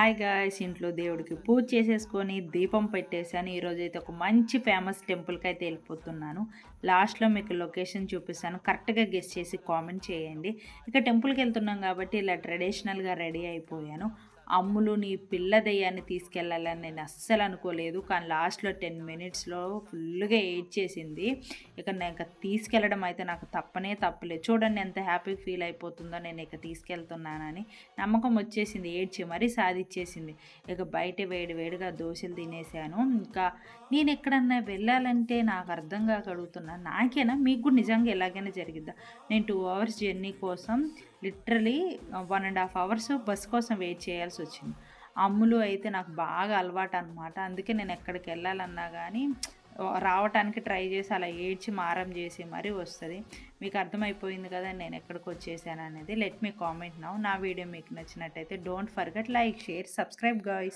Hi guys, ఇంట్లో దేవుడికి పూజ చేసేసుకొని దీపం పెట్టేసాను. ఈరోజైతే ఒక మంచి ఫేమస్ టెంపుల్కి అయితే వెళ్ళిపోతున్నాను. లాస్ట్లో మీకు లొకేషన్ చూపిస్తాను, కరెక్ట్గా గెస్ చేసి కామెంట్ చేయండి. ఇక టెంపుల్కి వెళ్తున్నాం కాబట్టి ఇలా ట్రెడిషనల్గా రెడీ అయిపోయాను. అమ్ములు నీ పిల్ల దెయ్యాన్ని తీసుకెళ్ళాలని నేను అస్సలు అనుకోలేదు, కానీ లాస్ట్లో 10 మినిట్స్లో ఫుల్గా ఏడ్చేసింది. ఇక నేను ఇక తీసుకెళ్ళడం అయితే నాకు తప్పలేదు. చూడండి ఎంత హ్యాపీ ఫీల్ అయిపోతుందో నేను ఇక తీసుకెళ్తున్నానని. నమ్మకం వచ్చేసింది, ఏడ్చి మరీ సాధిచ్చేసింది. ఇక బయట వేడి వేడిగా దోశలు తినేసాను. ఇంకా నేను ఎక్కడన్నా వెళ్ళాలంటే నాకు అర్థం కాక అడుగుతున్నాను, నాకేనా మీకు కూడా నిజంగా ఎలాగైనా జరిగిద్దా? నేను 2 అవర్స్ జర్నీ కోసం లిటరలీ 1.5 అవర్స్ బస్ కోసం వెయిట్ చేయాల్సి వచ్చింది. అమ్ములు అయితే నాకు బాగా అలవాటు అనమాట. అందుకే నేను ఎక్కడికి వెళ్ళాలన్నా కానీ రావటానికి ట్రై చేసి అలా ఏడ్చి మారం చేసి మరీ వస్తుంది. మీకు అర్థమైపోయింది కదా నేను ఎక్కడికి వచ్చేసాను అనేది. Let me comment now. నా వీడియో మీకు నచ్చినట్టయితే don't forget like, share, subscribe guys.